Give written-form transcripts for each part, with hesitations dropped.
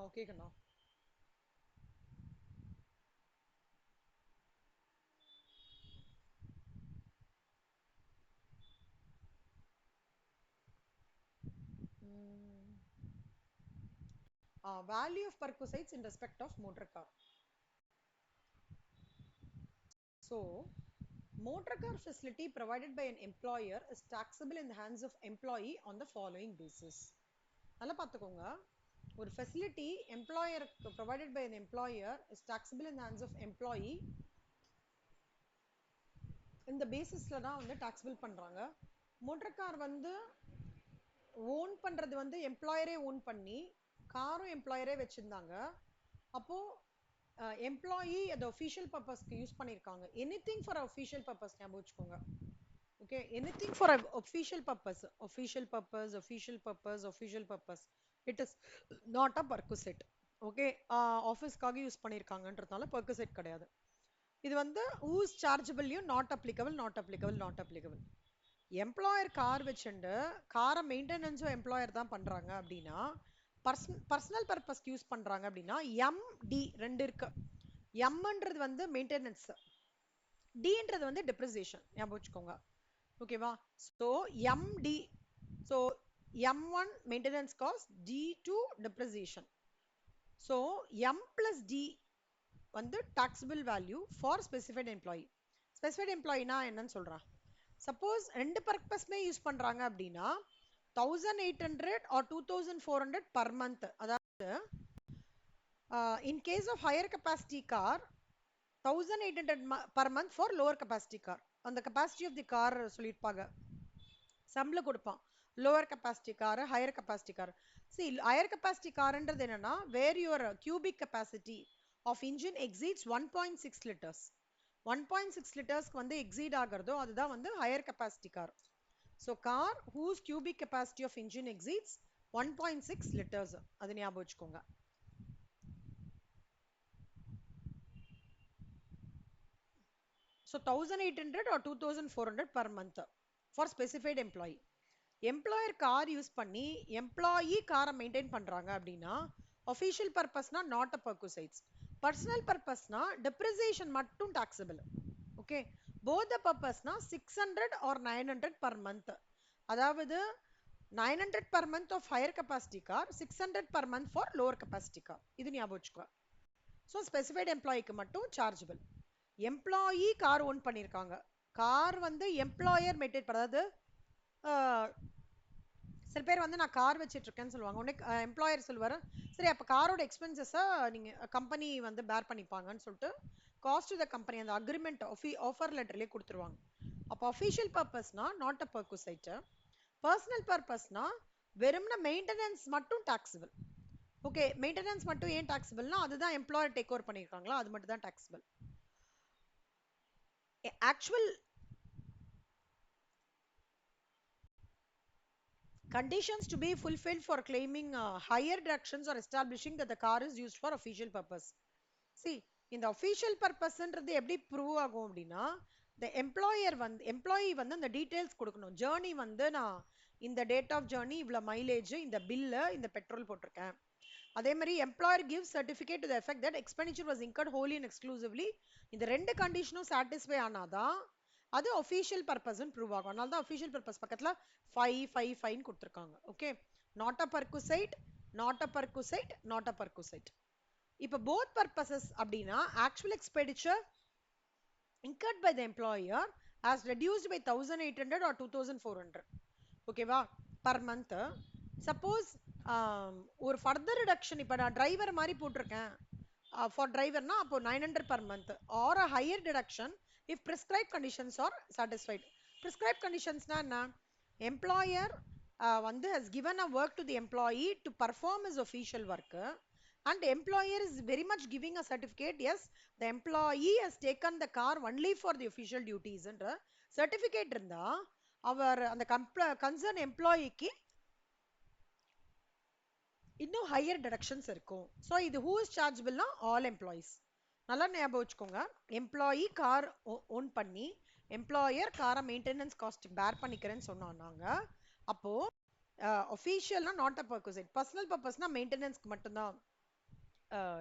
Okay கண்ணா. Value of perquisites in respect of motor car. So, motor car facility provided by an employer is taxable in the hands of employee on the following basis. நல்லா பார்த்துக்கோங்க. ஒரு facility employer provided by an employer is taxable in the hands of employee. இந்த பேசிஸ்ல தான் வந்து taxable பண்றாங்க. Motor car வந்து own பண்றது வந்து எம்ப்ளாயரே ஓன் பண்ணி காரும் எம்ப்ளாயரே வச்சிருந்தாங்க. அப்போ எம்ப்ளாயி அது ஒஃபிஷியல் பர்பஸ்க்கு யூஸ் பண்ணியிருக்காங்க. எனிதிங் ஃபார் ஒஃபிஷியல் பர்பஸ் ஞாபகம் வச்சுக்கோங்க. Okay, anything for official purpose, official purpose, official purpose, official purpose, it is not a perquisite. Okay, ஆஃபீஸ்க்காக யூஸ் பண்ணியிருக்காங்கன்றதுனால பர்குசெட் கிடையாது. இது வந்து ஹூஸ் சார்ஜபிள்லையும் not applicable, not applicable, not applicable. Employer car வச்சுண்டு காரை மெயின்டெனன்ஸும் எம்ப்ளாயர் தான் பண்றாங்க அப்படின்னா, பர்சனல் பர்பஸ்க்கு யூஸ் பண்றாங்க அப்படின்னா எம்டி ரெண்டு இருக்கு. எம்ன்றது வந்து மெயின்டெனன்ஸ், டின்றது வந்து டெப்ரிசியேஷன் ஞாபகம் வச்சுக்கோங்க. ஓகேவா? So M D, so M1 maintenance cost, D2 depreciation. So M plus D வந்து taxable value for specified employee. Specified எம்ப்ளாயினா என்னன்னு சொல்றேன். சப்போஸ் ரெண்டு பர்பஸ்மே யூஸ் பண்றாங்க அப்படின்னா 1800 or 2400 per month. அதாவது in case of higher capacity car 1800 per month for lower capacity car. அந்த capacity of the car சொல்லிருப்பாங்க, சம்பள கொடுப்பான். lower capacity car, higher capacity car. See, higher capacity carன்றது என்னன்னா where your cubic capacity of engine exceeds 1.6 liters. 1.6 liters வந்து exceed ஆகிறதோ அதுதான் வந்து higher capacity car. So car whose cubic capacity of engine exceeds 1.6 liters. அது ஞாபகம் வச்சுக்கோங்க. So 1800 or 2400 per month for specified employee. Employer car use பண்ணி employee காரை maintain பண்றாங்க அப்படின்னா ஒஃபிஷியல் பர்பஸ்னா நாட் அ பர்குசைட்ஸ். பர்சனல் பர்பஸ்னா டெப்ரிசியேஷன் மட்டும் டாக்ஸபிள். ஓகே, போத் த பர்பஸ்னா 600 or 900 per month. அதாவது 900 per month of higher capacity car, 600 per month for lower capacity car. இது ஞாபகம் வச்சுக்கோ. ஸோ ஸ்பெசிஃபைட் எம்ப்ளாயிக்கு மட்டும் சார்ஜபிள். எம்ப்ளாயி கார் ஓன் பண்ணியிருக்காங்க, கார் வந்து எம்ப்ளாயர் மெயின்டைன் பண்ணாது. சில பேர் வந்து நான் கார் வச்சுட்டு இருக்கேன்னு சொல்லுவாங்க. உடனே எம்ப்ளாயர் சொல்லுவாரு, சரி அப்போ காரோட எக்ஸ்பென்சஸை நீங்கள் கம்பெனி வந்து பேர் பண்ணிப்பாங்கன்னு சொல்லிட்டு காஸ்ட் த கம்பெனி அந்த அக்ரிமெண்ட் ஆஃபர் லெட்டர்லேயே கொடுத்துருவாங்க. அப்போ அஃபிஷியல் பர்பஸ்னா நாட் அ பர்குசைட். பர்சனல் பர்பஸ்னா வெறும்னா மெயின்டெனன்ஸ் மட்டும் டாக்ஸபிள். ஓகே, மெயின்டெனன்ஸ் மட்டும் ஏன் டாக்ஸபிள்னா அதுதான் எம்ப்ளாயர் டேக் ஓவர் பண்ணியிருக்காங்களா, அது மட்டும் தான் taxable. Actual conditions to be fulfilled for claiming higher deductions or establishing that the car is used for official purpose. See, இந்த official purposeன்றது எப்படி ப்ரூவ் ஆகும் அப்படின்னா the எம்ப்ளாயி வந்து அந்த டீடைல்ஸ் கொடுக்கணும். ஜேர்னி வந்து நான் இந்த டேட் ஆஃப் ஜேர்னி, இவ்வளோ மைலேஜ், இந்த பில்லு, இந்த பெட்ரோல் போட்டிருக்கேன். அதே மாதிரி employer give certificate to the effect that expenditure was incurred wholly and exclusively. இந்த ரெண்டு கண்டிஷனும் சாட்டிஸ்ஃபை ஆனாதான் அது ஒஃபிஷியல் பர்பஸ்ன்னு ப்ரூவ் ஆகும். அதனால தான் ஒஃபிஷியல் பர்பஸ் பக்கத்தில் 5 கொடுத்துருக்காங்க. Okay, not a perquisite, not a perquisite, not a perquisite. இப்போ போத் பர்பசஸ் அப்படின்னா actual expenditure incurred by the employer as reduced by 1800 or 2400. ஓகேவா, பர் மந்த். சப்போஸ் ஒரு ஃபர்தர் ரிடக்ஷன், இப்போ நான் டிரைவர் மாதிரி போட்டிருக்கேன் ஃபார் டிரைவர்னா அப்போ 900 per month or a higher deduction if prescribed conditions are satisfied. prescribed conditionsனா என்ன? Employer வந்து has given a work to the employee to perform his official work and employer is very much giving a certificate, yes, the employee has taken the car only for the official duties என்ற certificate இருந்தா அவர் அந்த concern எம்ப்ளாயிக்கு இன்னும் higher deductions இருக்கும். So இது who is சார்ஜபிள்னா all employees. நல்லா ஞாபகம் வச்சுக்கோங்க. எம்ப்ளாயி கார் ஓன் பண்ணி எம்ப்ளாயர் காரை மெயின்டெனன்ஸ் காஸ்ட் பேர் பண்ணிக்கிறேன்னு சொன்னாங்க. அப்போ ஒஃபிஷியல்னா நாட் அ பர்பஸ். பர்சனல் பர்பஸ்னா மெயின்டெனன்ஸ்க்கு மட்டும்தான்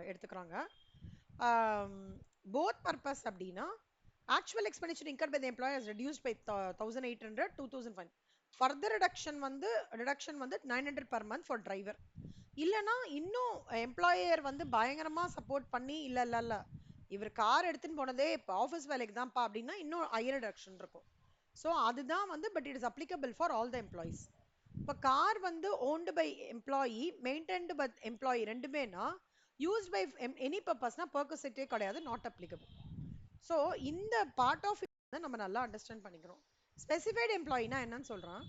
எடுத்துக்கிறாங்க. போத் பர்பஸ் அப்படின்னா actual expenditure incurred by the employer is reduced by 1800 2500. Further reduction வந்து 900 per month ஃபார் டிரைவர். இல்லைன்னா இன்னும் எம்ப்ளாயர் வந்து பயங்கரமா சப்போர்ட் பண்ணி இல்ல இல்ல இல்ல இவர் கார் எடுத்துன்னு போனதே இப்போ ஆஃபீஸ் வேலைக்கு தான்ப்பா அப்படின்னா இன்னும் ஹையர் ரிடக்ஷன் இருக்கும். ஸோ அதுதான் வந்து but it is applicable for all the employees. இப்போ கார் வந்து owned by employee maintained by employee ரெண்டுமேனா யூஸ்ட் பை எனி பர்பஸ்னா பர்கசிட்டே கிடையாது, நாட் அப்ளிகபிள். ஸோ இந்த பார்ட் ஆஃப் நம்ம நல்லா அண்டர்ஸ்டாண்ட் பண்ணிக்கிறோம். ஸ்பெசிஃபைடு எம்ப்ளாயினா என்னன்னு சொல்றான்.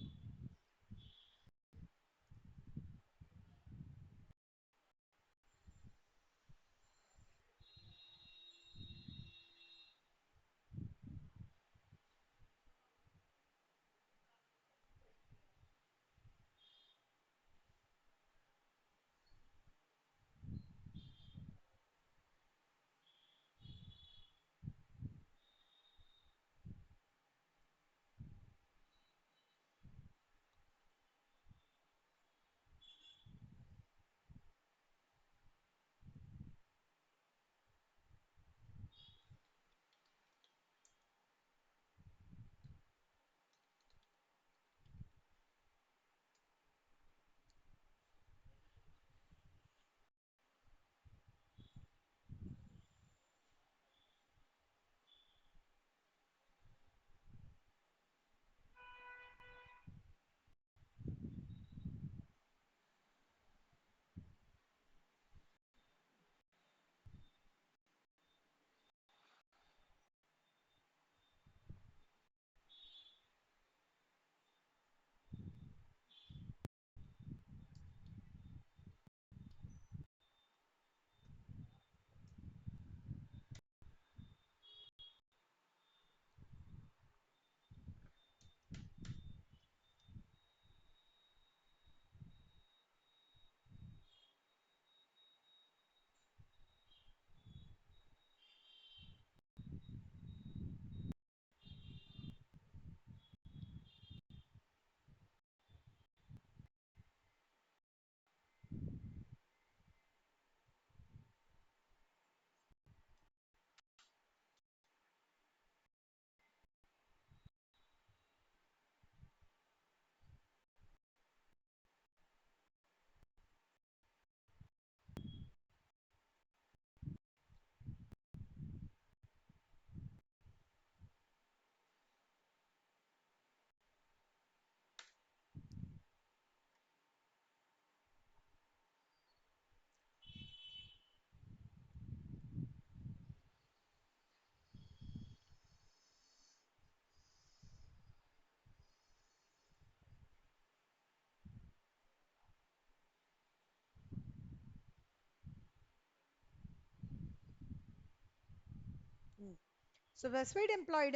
So specified employee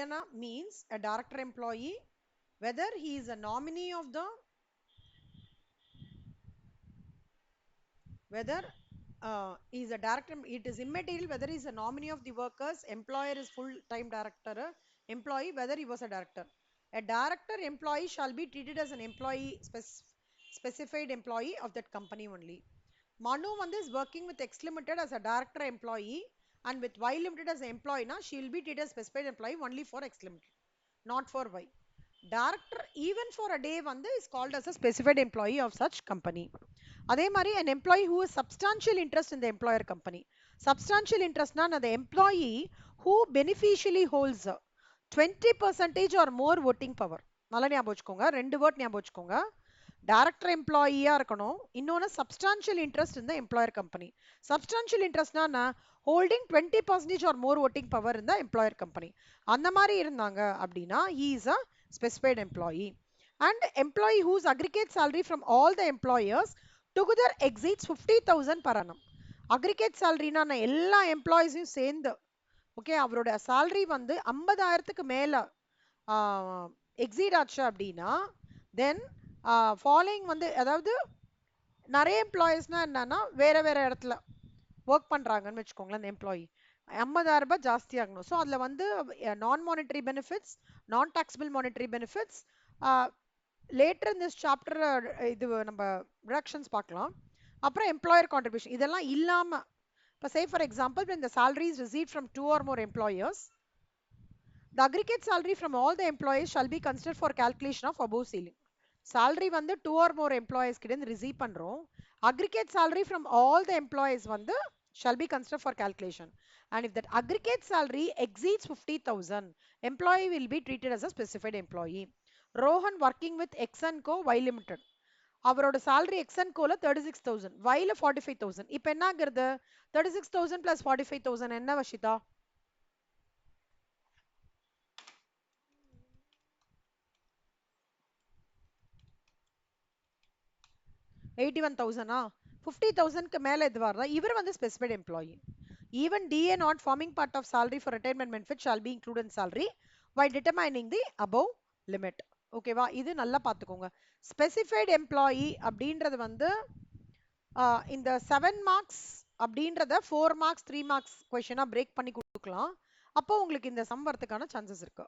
means a director employee, whether he is a nominee of the, whether he is a director, it is immaterial whether he is a nominee of the workers, employer is full-time director, employee, whether he was a director. A director employee shall be treated as an employee, specified employee of that company only. Manu Vande is working with X Limited as a director employee and with Y Limited as an employee. Na, she will be treated as specified employee only for X Limited, not for Y. Director, even for a day, Vande is called as a specified employee of such company. Adhe mari, an employee who has substantial interest in the employer company. Substantial interest na the employee who beneficially holds 20% or more voting power. நல்லா ஞாபகம் வச்சுக்கோங்க, ரெண்டு word ஞாபகம் வச்சுக்கோங்க. Director எம்ப்ளாயியா இருக்கணும், இன்னொன்னு substantial interest இந்த எம்ப்ளாயர் கம்பெனி. சப்ஸ்டான்ஷியல் இன்ட்ரெஸ்ட்னா holding 20% or more voting power இந்த எம்ப்ளாயர் கம்பெனி. அந்த மாதிரி இருந்தாங்க அப்படின்னா he is a specified employee. And employee whose aggregate salary from all the employers together exceeds 50,000 per annum. Aggregate சேலரினா எல்லா எம்ப்ளாயிஸையும் சேர்ந்து okay அவரோட சேலரி வந்து 50,000க்கு மேல எக்ஸீட் ஆச்சு அப்படின்னா தென் ஃபாலோயிங் வந்து அதாவது நிறைய எம்ப்ளாயிஸ்னா என்னன்னா வேற வேற இடத்துல ஒர்க் பண்றாங்கன்னு வச்சுக்கோங்களேன். அந்த எம்ப்ளாயி 50,000 ரூபாய் ஜாஸ்தி ஆகணும். ஸோ அதில் வந்து நான் மானிட்டரி பெனிஃபிட்ஸ், நான் டாக்ஸபிள் மானிட்டரி பெனிஃபிட்ஸ், லேட்டர் இந்த சாப்டர் இது நம்ம ரிடக்ஷன்ஸ் பார்க்கலாம். அப்புறம் எம்ப்ளாயர் கான்ட்ரிபியூஷன் இதெல்லாம் இல்லாம இப்போ say for example, when the salary is received from 2 or more employers, the aggregate salary from all the employees shall be considered for calculation of above ceiling. Salary வந்து 2 or more employees கிட்ட இருந்து receive பண்றோம். Aggregate salary from all the employees வந்து shall be considered for calculation. And if that aggregate salary exceeds 50,000, employee will be treated as a specified employee. Rohan working with X and Co. Y Limited. அவரோட salary X and Co. 36,000. Y 45,000. இப்போ என்ன ஆகுறது? 36,000 plus 45,000 என்ன வஷிதா? 81,000 50,000க்கு மேல இது வரதா இவர் வந்து specified employee. Even DA not forming part of salary for retirement benefit shall be included in salary while determining the above limit. ஓகேவா? இது நல்லா பார்த்துக்கோங்க. specified employee அப்படின்றது வந்து இந்த 7 marks அப்படின்றத 4 marks 3 marks கொஸ்டினா பிரேக் பண்ணி கொடுக்கலாம். அப்போ உங்களுக்கு இந்த சம் வரதுக்கான சான்சஸ் இருக்கு.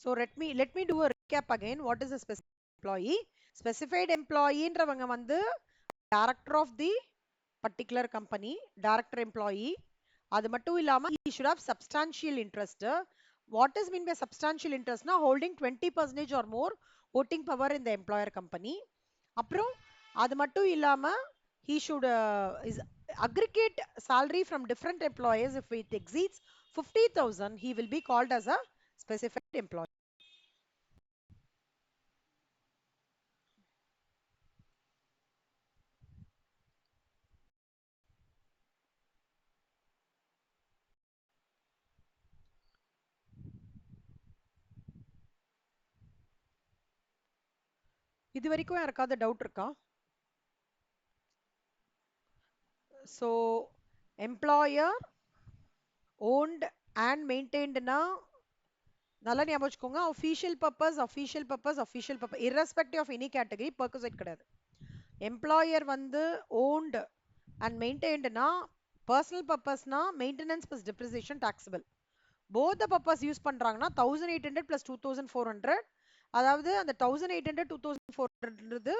So let me do a recap again. What is a specified employee? Specified employee ன்றவங்க வந்து director of the particular company, director employee. அது மட்டும் இல்லாம he should have substantial interest. What is mean by substantial interest na holding 20% or more voting power in the employer company. அப்புறம் அது மட்டும் இல்லாம he should is aggregate salary from different employees if it exceeds 50,000 he will be called as a specified employee. இது வரைக்கும் யாருக்காவது doubt இருக்கா? So employer owned and maintained னா நல்லா ஞாபகம் வச்சுக்கோங்க. official purpose irrespective of any category perquisite கிடையாது. employer வந்து owned and maintained னா personal purpose னா maintenance plus depreciation taxable. both the purpose use பண்றாங்கன்னா 1800 plus 2400, அதாவது அந்த 1800 2400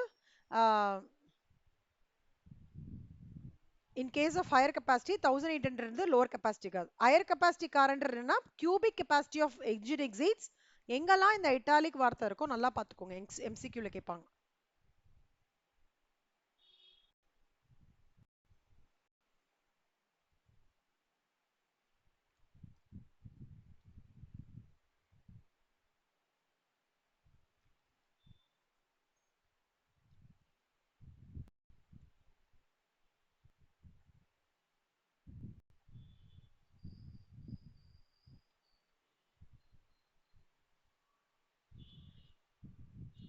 in case of higher capacity 1800 இருந்து lower capacity காது. higher capacity காரன்றதுன்னா cubic capacity of exit exceeds எங்கெல்லாம் இந்த italic வார்த்தை இருக்கோ நல்லா பார்த்துக்கோங்க. MCQ ல கேட்பாங்க.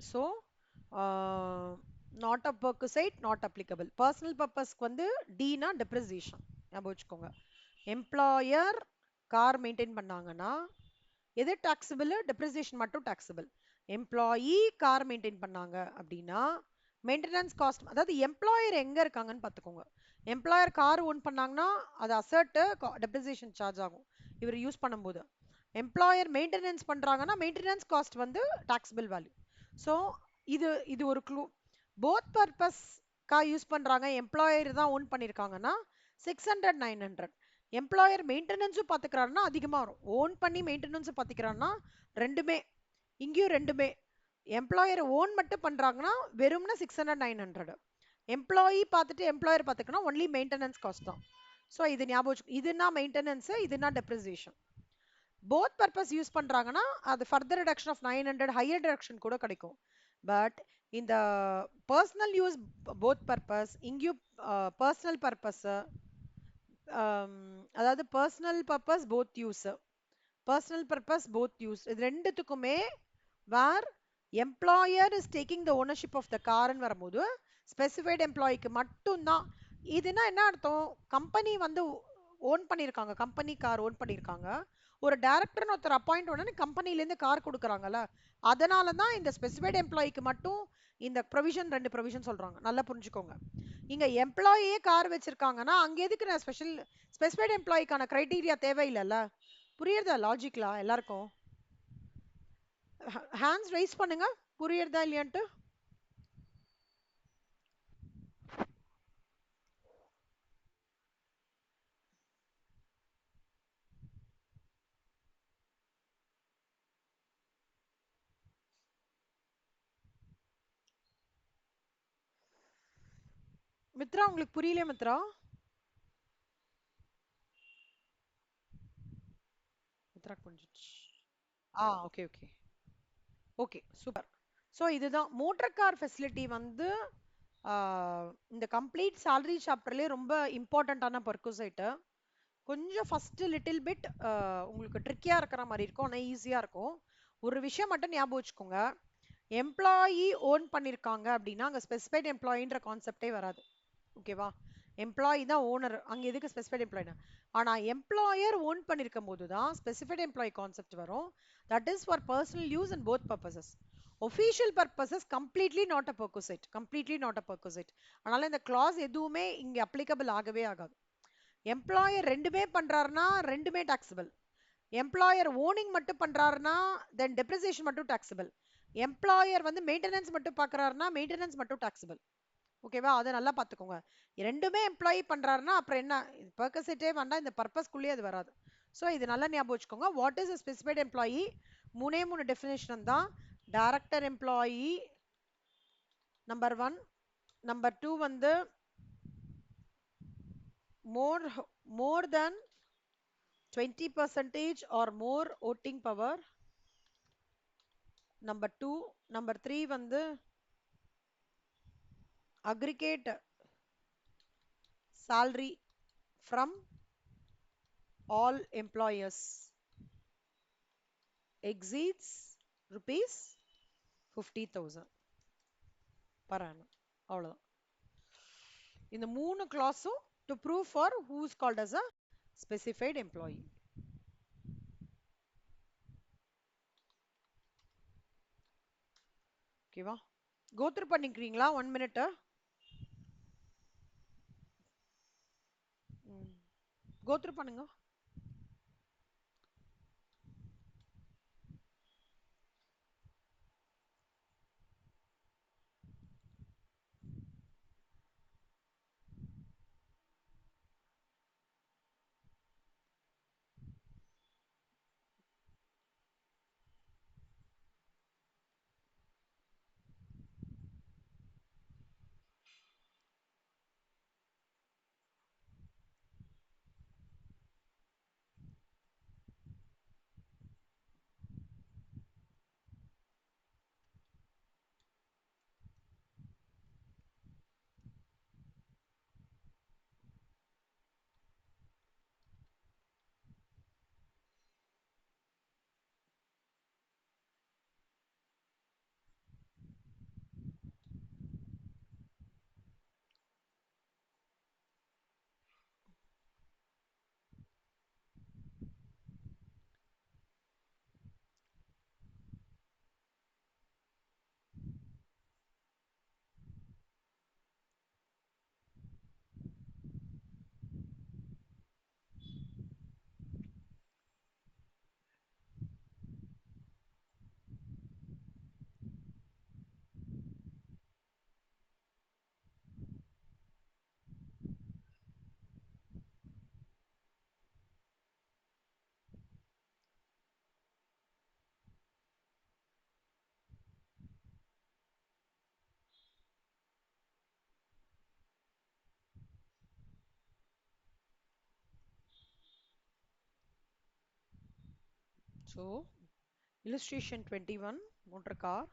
So not a perquisite, not applicable. Personal purpose வந்து D னா depreciation ஞாபகம் வச்சுக்கோங்க. employer கார் மெயின்டைன் பண்ணாங்கன்னா எது taxable? depreciation மட்டும் taxable. employee கார் மெயின்டைன் பண்ணாங்க அப்படின்னா மெயின்டெனன்ஸ் காஸ்ட், அதாவது எம்ப்ளாயர் எங்க இருக்காங்கன்னு பார்த்துக்கோங்க. எம்ப்ளாயர் கார் ஓன் பண்ணாங்கன்னா அது அசர்ட் டெப்ரிசியேஷன் சார்ஜ் ஆகும் இவர் யூஸ் பண்ணும்போது. எம்ப்ளாயர் மெயின்டெனன்ஸ் பண்றாங்கன்னா மெயின்டெனன்ஸ் காஸ்ட் வந்து டாக்ஸபிள் வேல்யூ. ஸோ இது ஒரு க்ளூ. போத் பர்பஸ் கா யூஸ் பண்றாங்க, எம்ப்ளாயர் தான் ஓன் பண்ணிருக்காங்கன்னா 600 900. எம்ப்ளாயர் மெயின்டெனன்ஸும் பார்த்துக்கிறாருன்னா அதிகமாக வரும். ஓன் பண்ணி மெயின்டெனன்ஸும் பார்த்துக்கிறாருன்னா ரெண்டுமே, இங்கேயும் ரெண்டுமே. எம்ப்ளாயர் ஓன் மட்டும் பண்றாங்கன்னா வெறும்னா 600 900. எம்ப்ளாயி பார்த்துட்டு எம்ப்ளாயர் பார்த்துக்கணும் ஒன்லி மெயின்டெனன்ஸ் காஸ்ட் தான். ஸோ இது ஞாபகம், இதுனா மெயின்டெனன்ஸ், இதுனா டெப்ரிசியேஷன். போத் பர்பஸ் யூஸ் பண்றாங்கன்னா அது further reduction of 900 higher deduction கூட கிடைக்கும். பட் இந்த பர்சனல் யூஸ் போத் பர்பஸ், இங்கேயும் பர்சனல் பர்பஸ், அதாவது personal purpose both use, personal purpose both use, இது ரெண்டுத்துக்குமே where employer is taking the ownership of the கார்னு வரும்போது ஸ்பெசிஃபைட் எம்ப்ளாய்க்கு மட்டும்தான். இதுனா என்ன அர்த்தம்? கம்பெனி வந்து ஓன் பண்ணியிருக்காங்க, கம்பெனி கார் ஓன் பண்ணியிருக்காங்க. ஒரு டைரக்டர்னு ஒருத்தர் அப்பாயிண்ட் உடனே கம்பெனிலேருந்து கார் கொடுக்குறாங்கல்ல, அதனால தான் இந்த ஸ்பெசிஃபைட் எம்ப்ளாய்க்கு மட்டும் இந்த ப்ரொவிஷன் 2 ப்ரொவிஷன் சொல்றாங்க. நல்லா புரிஞ்சுக்கோங்க. இங்க எம்ப்ளாயே கார் வச்சிருக்காங்கன்னா அங்க எதுக்கு நான் ஸ்பெசிஃபைட் எம்ப்ளாய்க்கான கிரைட்டீரியா தேவையில்லைல்ல. புரியுறதா லாஜிக்லாம் எல்லாருக்கும்? ஹேண்ட்ஸ் ரைஸ் பண்ணுங்க, புரியுறதா இல்லையான்ட்டு. மித்ரா உங்களுக்கு புரியலையா மித்ரா? மித்ரா புரிஞ்சிச்சு. Okay okay. Okay super. So இதுதான் மோட்டர் கார் ஃபெசிலிட்டி வந்து இந்த கம்ப்ளீட் salary சாப்டர்லேயே ரொம்ப இம்பார்ட்டண்ட்டான பர்குசைட்டு. கொஞ்சம் ஃபர்ஸ்ட் லிட்டில் பிட் உங்களுக்கு ட்ரிக்கியாக இருக்கிற மாதிரி இருக்கும், ஆனால் ஈஸியாக இருக்கும். ஒரு விஷயம் மட்டும் ஞாபகம் வச்சுக்கோங்க, எம்ப்ளாயி ஓன் பண்ணியிருக்காங்க அப்படின்னா அங்கே ஸ்பெசிஃபைட் எம்ப்ளாயின்ற கான்செப்டே வராது. ஓகேவா? எம்ப்ளாயி தான் ஓனர், அங்கே எதுக்கு ஸ்பெசிஃபைட் எம்ப்ளாயினா? ஆனால் எம்ப்ளாயர் ஓன் பண்ணியிருக்கும் போது தான் ஸ்பெசிஃபைட் எம்ப்ளாயி கான்செப்ட் வரும். That is for personal use and both purposes. Official purposes completely not a perquisite, completely not a perquisite. அதனால இந்த கிளாஸ் எதுவுமே இங்கே அப்ளிகபிள் ஆகவே ஆகாது. எம்ப்ளாயர் ரெண்டுமே பண்றாருன்னா ரெண்டுமே டாக்ஸபிள். எம்ப்ளாயர் ஓனிங் மட்டும் பண்றாருன்னா தென் டெப்ரிசியேஷன் மட்டும் டாக்ஸபிள். எம்ப்ளாயர் வந்து மெயின்டெனன்ஸ் மட்டும் பார்க்கறாருன்னா மெயின்டெனன்ஸ் மட்டும் டாக்ஸபிள். ஓகேவா? அதை நல்லா பார்த்துக்கோங்க. ரெண்டுமே எம்ப்ளாயி பண்றாருன்னா அப்புறம் என்ன, பர்கசெட்டே வேண்டாம், இந்த பர்பஸ்க்குள்ளேயே அது வராது. ஸோ இது நல்லா ஞாபகம் வச்சுக்கோங்க. What is specified employee? மூணே மூணு டெஃபினேஷன் தான். டைரக்டர் எம்ப்ளாயி நம்பர் 1, நம்பர் 2 வந்து மோர் மோர் தென் 20% or more voting power. Number 2, number 3 வந்து aggregate salary from all employers exceeds rupees 50,000 per annum. அவ்வளவுதான். இந்த மூணு கிளாஸும் to prove for who is called as a specified employee. ஓகேவா? go through பண்ணிக்கிறீங்களா 1 minute? go through பண்ணுங்க. So illustration 21, motor car.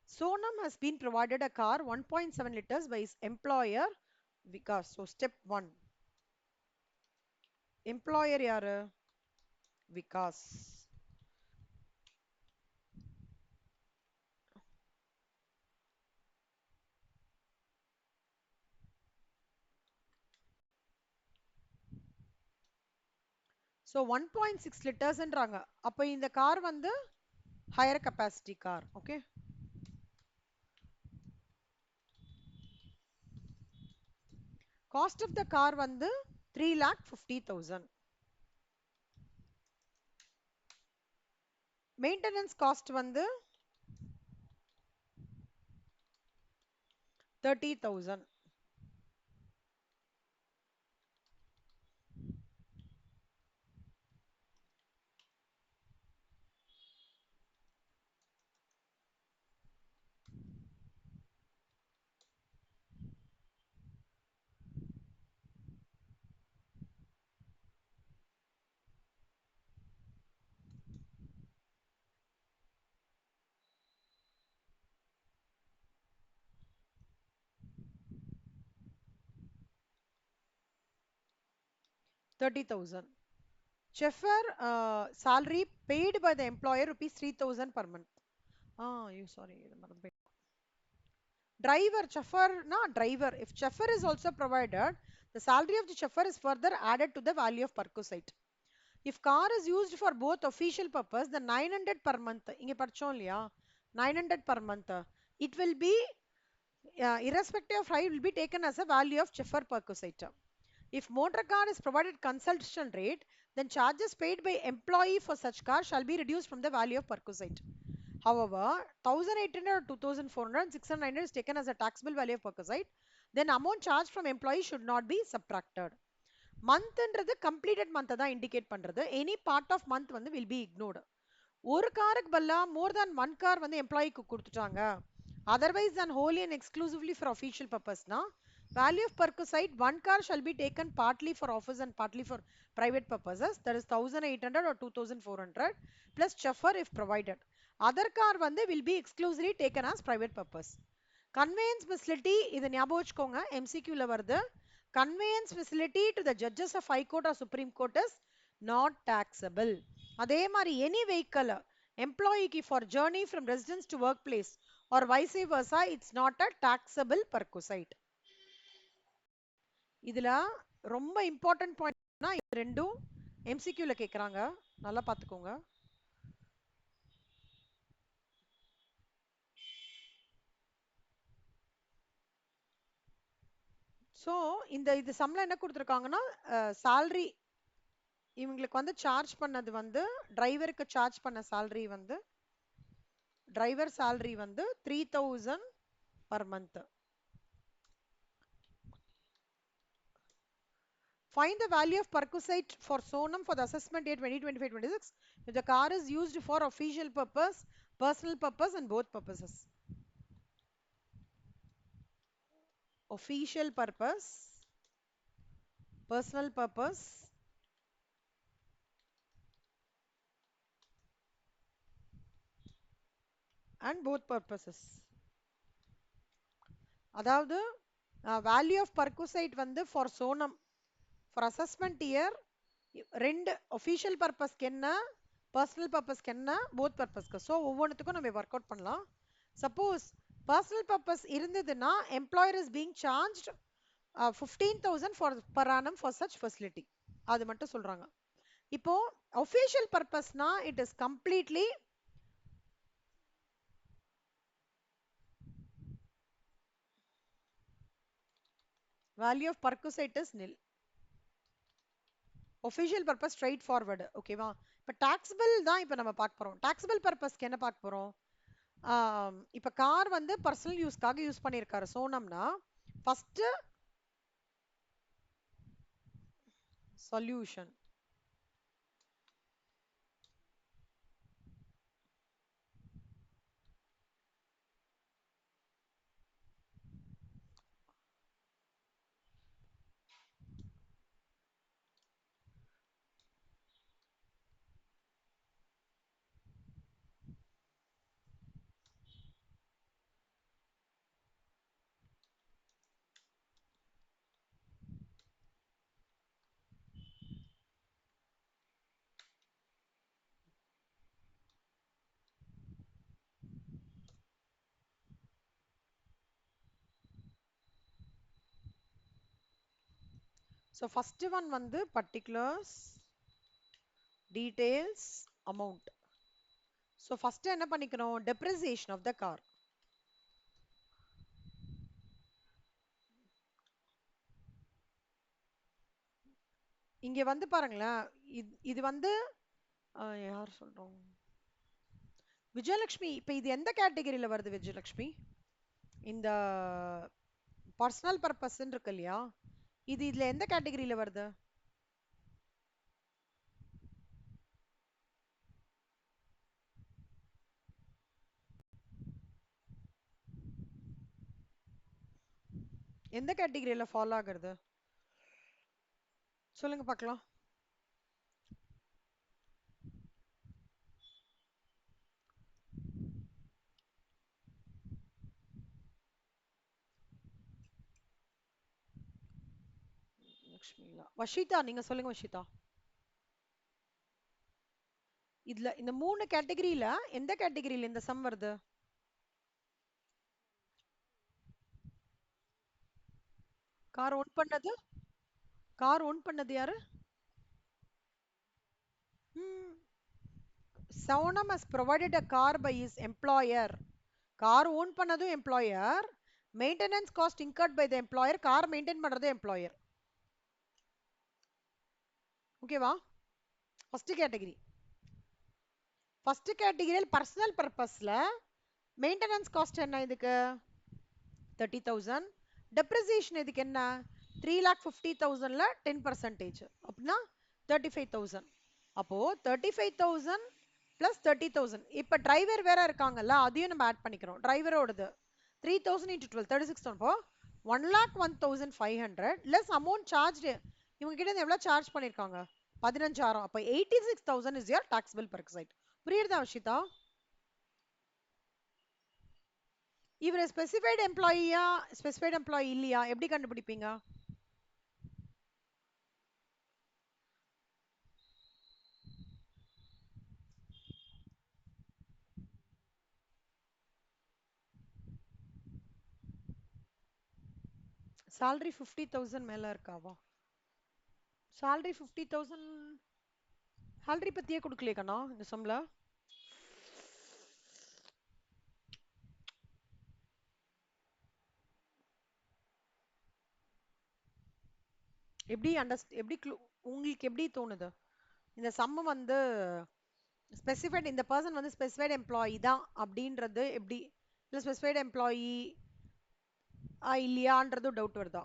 Sonam has been provided a car 1.7 liters by his employer Vikas. So step 1. Employer யாரு? Vikas. So 1.6 லிட்டர்ஸ்ன்றாங்க. அப்போ இந்த car வந்து higher capacity car. Okay. Cost of the car வந்து 3,50,000. Maintenance cost வந்து 30,000. $30,000. Chauffeur salary paid by the employer rupees 3,000 per month. You sorry. Driver, chauffeur, na driver. If chauffeur is also provided, the salary of the chauffeur is further added to the value of perquisite. If car is used for both official purpose, the 900 per month, inge படிச்சோம் இல்லையா 900 per month, it will be irrespective of height will be taken as a value of chauffeur perquisite. If motor car is provided consumption rate, then charges paid by employee for such car shall be reduced from the value of perquisite. However, 1,800 or 2,400, 600 is taken as a taxable value of perquisite. Then amount charged from employee should not be subtracted. மந்த்ன்றது completed month தான் indicate பண்றது. Any part of month வந்து will be ignored. ஒரு காருக்கு பதிலா more than one car வந்து எம்ப்ளாயிக்கு கொடுத்துட்டாங்க, otherwise than wholly and exclusively for official purpose னா value of perquisite one car shall be taken partly for office and partly for private purposes, that is 1,800 or 2,400 plus chauffeur if provided. Other car வந்து will be exclusively taken as private purpose. Conveyance facility இது ஞாபகம் வச்சுக்கோங்க, MCQ ல வருது. Conveyance facility to the judges of High Court or Supreme Court is not taxable. அதே மாதிரி any vehicle employee for journey from residence to workplace or vice versa, it's not a taxable perquisite. இதுல ரொம்ப important point இது ரெண்டும் MCQ ல கேக்குறாங்க, நல்லா பாத்துக்கோங்க. So இது சம்ல என்ன கொடுத்திருக்காங்கன்னா salary இவங்களுக்கு வந்து சார்ஜ் பண்ணது வந்து டிரைவருக்கு சார்ஜ் பண்ண salary வந்து டிரைவர் salary வந்து 3,000 per month. Find the value of perquisite for Sonam for the assessment year 2025-26 if the car is used for official purpose, personal purpose and both purposes. Official purpose, personal purpose and both purposes. அதாவது value of perquisite வந்து for Sonam for assessment year ரெண்டு official purpose என்ன personal purpose என்ன both purpose. So ஒவ்வொன்றுத்துக்கும் நம்ம work out பண்ணலாம். Suppose personal purpose இருந்ததுன்னா employer is being charged 15,000 for per annum for such facility. அது மட்டும் சொல்றாங்க. இப்போ official purpose னா it is completely value of perquisite is nil. Official purpose straight forward. ஓகேவா? இப்போ taxable தான் இப்போ நம்ம பார்க்க போறோம். taxable purposeக்கு என்ன பார்க்க போறோம்? இப்போ கார் வந்து பர்சனல் யூஸ்க்காக யூஸ் பண்ணியிருக்காரு சோனம்னா first solution. So first one வந்து particulars details amount. So first என்ன பண்ணிக்கணும், depreciation of the car. இங்க வந்து பாருங்களேன், இது வந்து யார் சொல்றோம், விஜயலட்சுமி. இப்ப இது எந்த கேட்டகரியில வருது விஜயலட்சுமி? இந்த பர்சனல் பர்பஸ் இருக்கு இல்லையா, இது இதுல எந்த கேட்டகரியில வருது? எந்த கேட்டகரியில ஃபாலோ ஆகுறது சொல்லுங்க பார்க்கலாம். வஷிதா நீங்க சொல்லுங்க வஷிதா. இதுல இந்த 3 கேட்டகரியில எந்த கேட்டகரியில இந்த சம் வருது? கார் ஓன் பண்ணது, கார் ஓன் பண்ணது யாரு? Someone has provided a car by his employer. Car own பண்ணதும் employer, maintenance cost incurred by the employer, car maintain பண்றது எம்ப்ளாயர். ஓகேவா? First category. ஃபர்ஸ்ட் கேட்டகரியில் பர்சனல் பர்பஸ்ல மெயின்டெனன்ஸ் காஸ்ட் என்ன இதுக்கு 30,000. டெப்ரிசியேஷன் இதுக்கு என்ன 3,50,000ல 10% அப்படின்னா 35,000. அப்போ 35,000 பிளஸ் 30,000. இப்ப டிரைவர் வேற இருக்காங்கல்ல, அதையும் நம்ம ஆட் பண்ணிக்கிறோம். டிரைவரோடது 3,000 into 12 36,000. அப்போ 1,01,500 லெஸ் அமௌண்ட் சார்ஜ். இவங்க கிட்ட இருந்து எவ்வளவு சார்ஜ் பண்ணிருக்காங்க 15,000. அப்ப 86,000 இஸ் யுவர் டாக்ஸபிள் பெர்க்சைட். புரியுதா வஷிதா? இவர் ஸ்பெசிஃபைட் எம்ப்ளாயியா ஸ்பெசிஃபைட் எம்ப்ளாயி இல்லையா எப்படி கண்டுபிடிப்பீங்க? salary 50,000 மேல இருக்காவா? salary 50,000 salary பத்தியே கொடுக்கலையே கண்ணா இந்த சம்ல. எப்படி எப்படி உங்களுக்கு எப்படி தோணுது இந்த சம் வந்து ஸ்பெசிஃபைட், இந்த பர்சன் வந்து ஸ்பெசிஃபைட் எம்ப்ளாயி தான் அப்படின்றது எப்படி, இல்ல ஸ்பெசிஃபைட் எம்ப்ளாயி இல்லையான்றது டவுட் வருதா?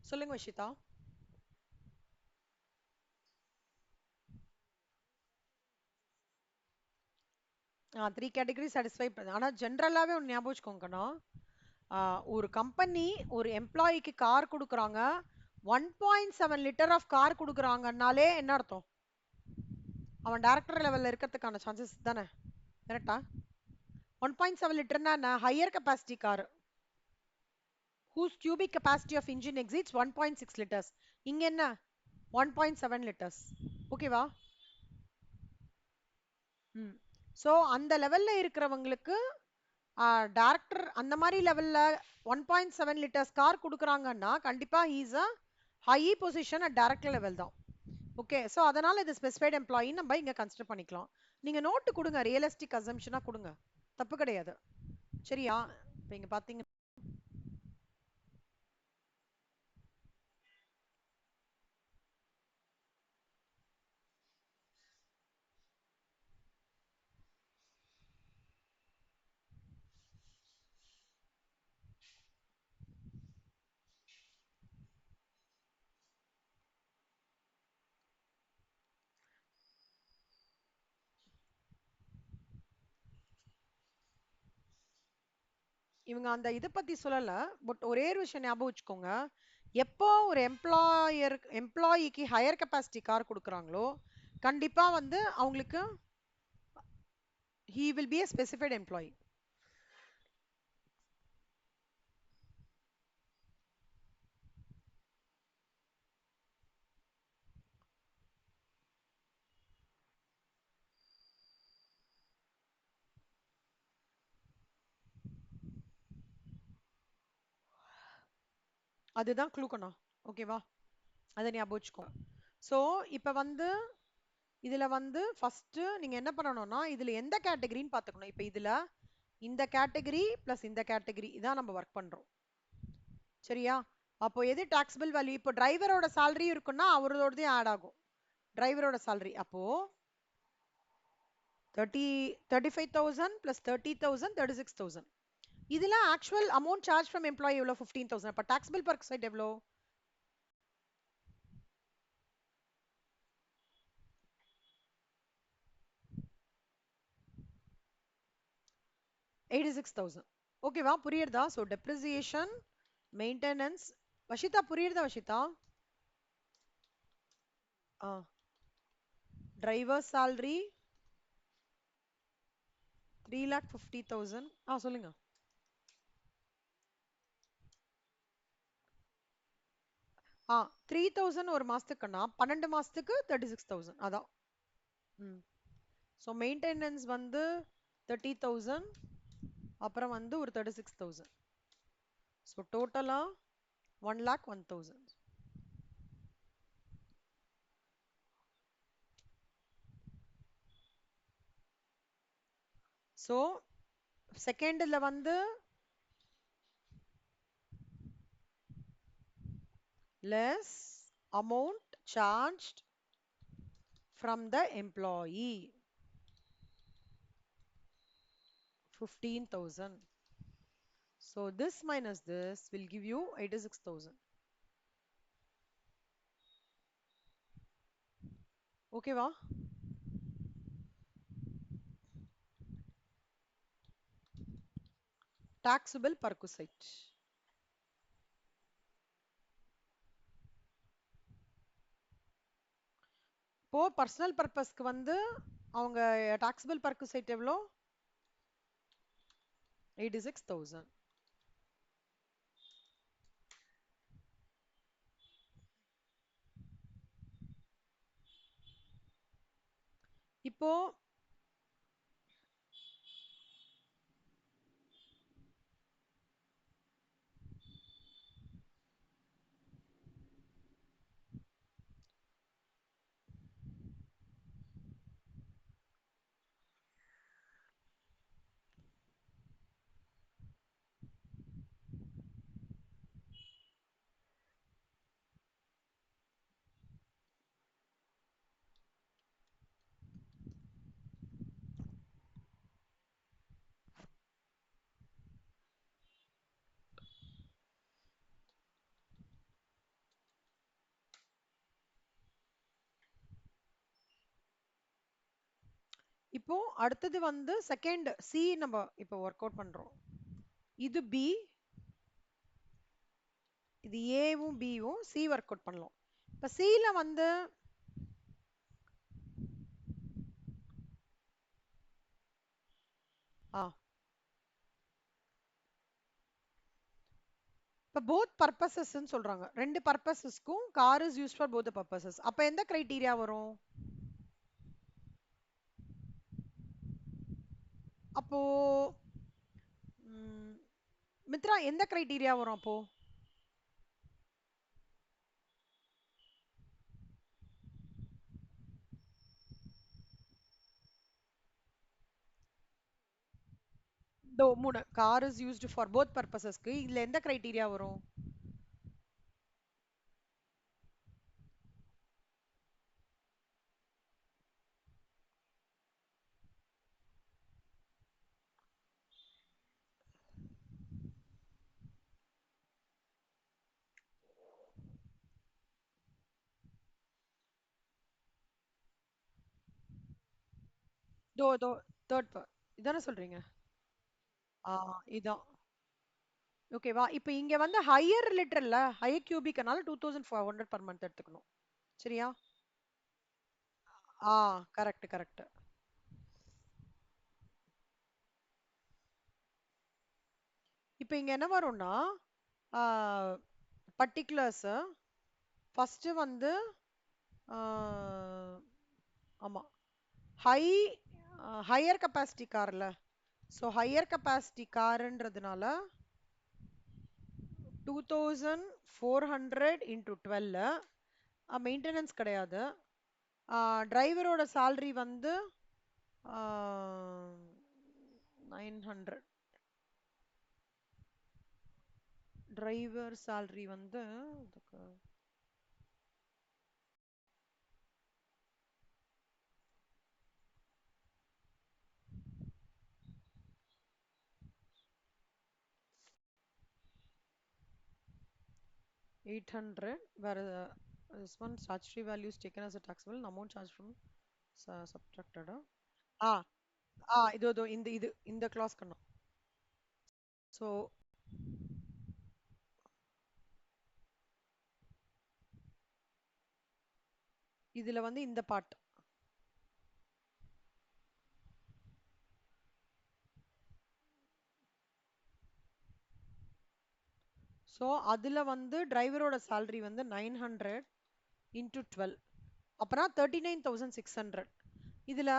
சொல்லுங்க வஷிதா. 3 கேட்டகரி சாட்டிஸ்ஃபை பண்ணு. ஆனா ஜென்ரலாவே ஒன்று ஞாபகம் வச்சுக்கோங்கண்ணா, ஒரு கம்பெனி ஒரு எம்ப்ளாயிக்கு கார் கொடுக்குறாங்க, 1.7 லிட்டர் ஆஃப் கார் கொடுக்குறாங்கன்னாலே என்ன அர்த்தம், அவன் டைரக்டர் லெவல்ல இருக்கிறதுக்கான சான்சஸ் தானே, கரெக்டா? 1.7 லிட்டர்னா higher capacity car whose cubic capacity of engine exceeds 1.6 liters. இங்க என்ன 1.7 liters. ஓகேவா? சோ அந்த லெவல்ல இருக்கிறவங்களுக்கு டைரக்டர் அந்த மாதிரி லெவல்ல 1.7 லிட்டர்ஸ் கார் கொடுக்குறாங்கன்னா கண்டிப்பா is a high position at director level தான். ஓகே, சோ அதனால இது ஸ்பெசிஃபைட் எம்ப்ளாயி நம்ம இங்க கன்சிடர் பண்ணிக்கலாம். நீங்க நோட்டு கொடுங்க, ரியலிஸ்டிக் அசம்ஷனா கொடுங்க, தப்பு கிடையாது. சரியா? இப்போ இங்க பாத்தீங்க, இவங்க அந்த இதை பத்தி சொல்லல. பட் ஒரே ஒரு விஷயம் ஞாபகம் வச்சுக்கோங்க, எப்போ ஒரு எம்ப்ளாயிக்கு ஹையர் கெப்பாசிட்டி கார் கொடுக்குறாங்களோ கண்டிப்பா வந்து அவங்களுக்கு he will be a specified employee. அதுதான் க்ளூக்கணும். ஓகேவா? அதை ஞாபகம் வச்சுக்கோ. ஸோ இப்போ வந்து இதுல வந்து ஃபர்ஸ்ட் நீங்க என்ன பண்ணணும்னா இதுல எந்த கேட்டகரின்னு பார்த்துக்கணும். இப்போ இதுல இந்த கேட்டகரி பிளஸ் இந்த கேட்டகரி இதான் நம்ம ஒர்க் பண்றோம். சரியா? அப்போ எது டாக்ஸபிள் வேல்யூ? இப்போ டிரைவரோட சேலரி இருக்குன்னா அவரோடதையும் ஆட் ஆகும். டிரைவரோட சேலரி அப்போ 35,000 plus 30,000 36,000. இதுல actual amount charge from employee எவ்வளோ? 15,000. அப்போ டாக்ஸபிள் பர்க் சைட் எவ்வளோ? 86,000. ஓகேவா? புரியுறதா? So depreciation, maintenance. வஷிதா புரியுறதா வஷிதா? ஆ டிரைவர் salary 3,50,000. சொல்லுங்க. 3,000 ஒரு மாசத்துக்குன்னா 12 மாசத்துக்கு 36,000 அதான். ம். ஸோ மெயின்டெனன்ஸ் வந்து 30,000, அப்புறம் வந்து ஒரு 36,000. ஸோ டோட்டலா 1,01,000. ஸோ செகண்ட்ல வந்து less amount charged from the employee 15,000. So this minus this will give you 86,000. ஓகேவா? taxable perquisite. இப்போ பர்சனல் பர்பஸ்க்கு வந்து அவங்க taxable perquisite எவ்வளோ? 86,000. இப்போ இப்போ அடுத்தது வந்து செகண்ட் சி நம்ம இப்போ ஒர்க் அவுட் பண்றோம். இது பி, இது ஏவும் பியும் சி ஒர்க் அவுட் பண்ணலாம். இப்ப சில வந்து இப்ப போத் பர்பசஸ்ன்னு சொல்றாங்க. ரெண்டு பர்பசஸ்க்கும் car is used for both purposes. அப்ப எந்த கிரைட்டீரியா வரும்? அப்போ மித்ரா எந்த கிரைட்டீரியா வரும் அப்போ? தோ மூணு car is used for both பர்பசஸ்க்கு இதுல எந்த கிரைட்டீரியா வரும்? தோ தோ தேர்ட் இதானே சொல்றீங்க? ஆ இதான். ஓகேவா? இப்போ இங்க வந்து ஹையர் லிட்டர்ல ஹையர் கியூபிக்னால 2,500 பர் மந்த் எடுத்துக்கணும். சரியா? Correct correct. இப்போ இங்க என்ன வரும்னா பர்டிகுலர்ஸ் ஃபர்ஸ்ட் வந்து ஆமா ஹை ஹையர் கெப்பாசிட்டி கார்ல. ஸோ ஹையர் கெப்பாசிட்டி காருன்றதுனால 2400 into 12 மெயின்டெனன்ஸ் கிடையாது. டிரைவரோட salary வந்து 900. டிரைவர் salary வந்து 800. Where this one statutory value is taken as a taxable amount charged from subtracted. இதோ இந்த clause கண்ணா. So இதுல வந்து இந்த part. So அதுல வந்து டிரைவரோட salary வந்து 900 into 12 அப்புறம் 39,600. இதுல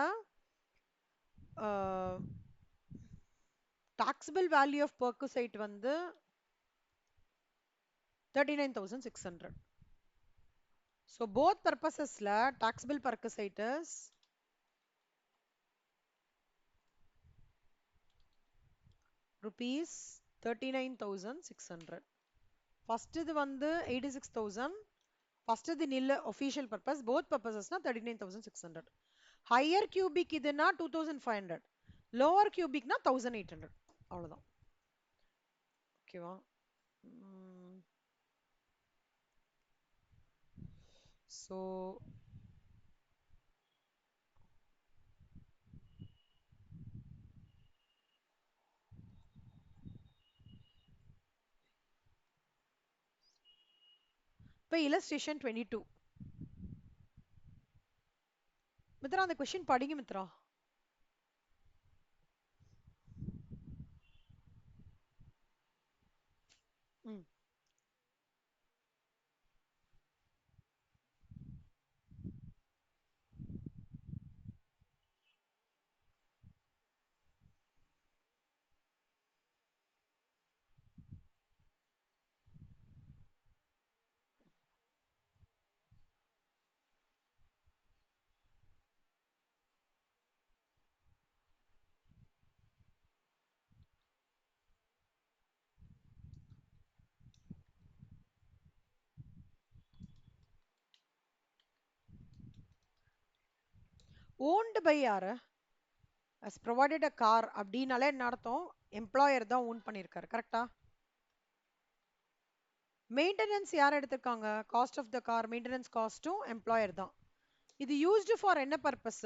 taxable value of perquisite வந்து 39,600. So both purposes la taxable perquisite is rupees 39,600. First இது வந்து 86,000. First இது nil official purpose. Both purposes na 39,600. Higher cubic இதுனா 2,500. Lower cubic na 1,800. அவ்வளவுதான். ஓகேவா? So இப்போ illustration 22. மித்ரா அந்த question படிங்க மித்ரா. owned by யாரு? as provided a car அப்படினாலே என்ன அர்த்தம்? எம்ப்ளாயர் தான் ஓன் பண்ணிருக்காரு. கரெக்டா? மெயின்டெனன்ஸ் யார் எடுத்திருக்காங்க? Cost of the car maintenance காஸ்ட்டும் எம்ப்ளாயர் தான். இது யூஸ்டு ஃபார் என்ன பர்பஸ்?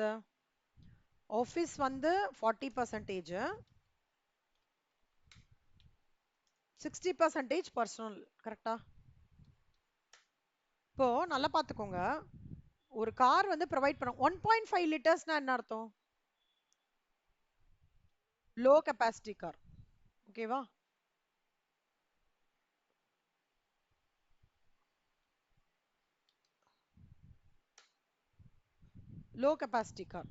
ஆஃபீஸ் வந்து 40%, 60% பர்சனல். கரெக்டா? இப்போ நல்லா பார்த்துக்கோங்க. ஒரு கார் வந்து ப்ரொவைட் பண்ண 1.5 லிட்டர்ஸ்னா என்ன அர்த்தம்? Low capacity car. ஓகேவா? Low capacity car.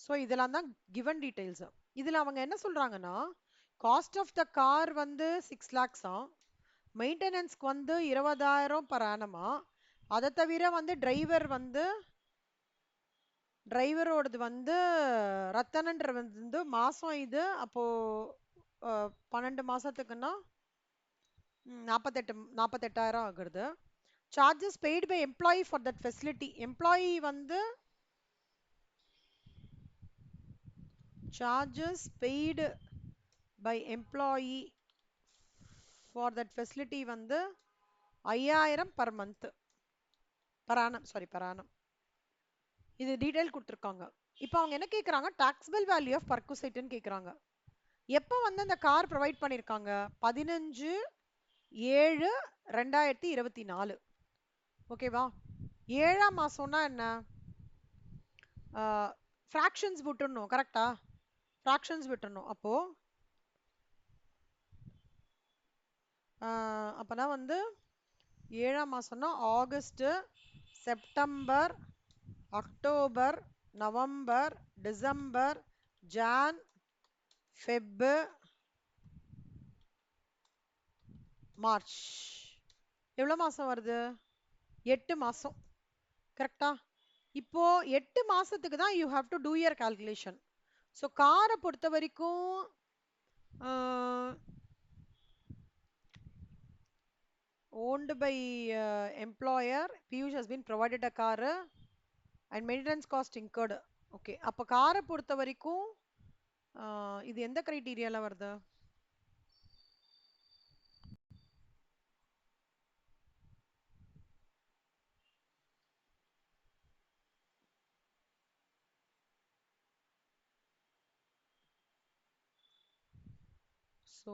ஸோ இதெல்லாம் தான் கிவன் டீடைல்ஸ். இதுல அவங்க என்ன சொல்றாங்கன்னா, காஸ்ட் ஆஃப் த கார் வந்து 6 lakhs, மெயின்டெனன்ஸ்க்கு வந்து 20,000 per annum. அதை தவிர வந்து டிரைவரோடது வந்து ரத்தனன்ற வந்து மாசம் இது அப்போ 12 மாசத்துக்குன்னா 48,000 ஆகுறது. Charges paid by employee for that facility. Employee வந்து charges paid by employee for that facility வந்து 5,000 per month, per annum, per annum. இது டீடைல் கொடுத்துருக்காங்க. இப்போ அவங்க என்ன கேட்குறாங்க? taxable value of perquisite ன்னு கேட்குறாங்க. எப்போ வந்து அந்த கார் ப்ரொவைட் பண்ணியிருக்காங்க? 15/7/2024. ஓகேவா? 7ஆம் மாசம்னா என்ன? ஃப்ராக்ஷன்ஸ் விட்டுறணும். கரெக்டா? ஃப்ராக்ஷன்ஸ் விட்டுறணும். அப்போனா வந்து 7ஆம் மாசம்னா August, September, October, November, December, Jan, Feb, March. எவ்வளவு மாசம் வருது? 8 மாசம். கரெக்டா? இப்போ 8 மாசத்துக்கு தான் you have to two your calculation. So காரை பொறுத்த வரைக்கும் owned by employer, Piyush has been provided a car and maintenance cost incurred. Okay, அப்ப காரை பொறுத்த வரைக்கும் இது எந்த கிரைட்டீரியால வருது? ஸோ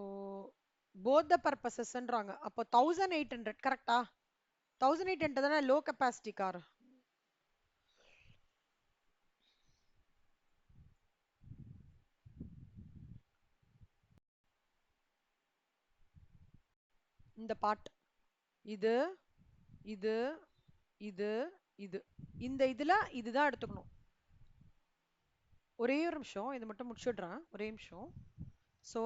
போத் த பர்பசஸ்ன்றாங்க. அப்போ 1800 கரெக்டா? 1800 தானே லோ கெப்பாசிட்டி கார். இந்த பார்ட் இது இது இது இது இந்த இதுல இதுதான் எடுத்துக்கணும். ஒரே ஒரு நிமிஷம், இது மட்டும் முடிச்சுடுறேன், ஒரே நிமிஷம். ஸோ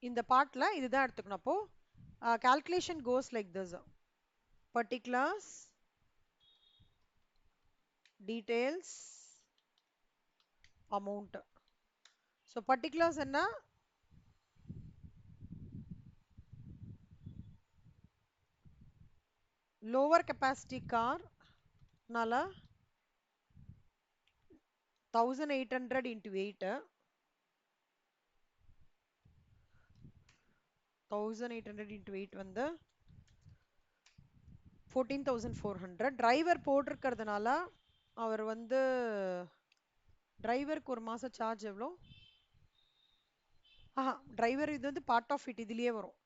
இந்த பார்ட்ல இதுதான் எடுத்துக்கணும். அப்போ calculation goes like this: particulars, details, amount. So particulars என்ன? lower capacity car நால 1800 into 8, 1800 into 8 வந்து 14,400. டிரைவர் போட்டிருக்கிறதுனால அவர் வந்து டிரைவருக்கு ஒரு மாசம் சார்ஜ் எவ்வளோ? டிரைவர் இது வந்து பார்ட் ஆஃப் இட், இதுலயே வரும்.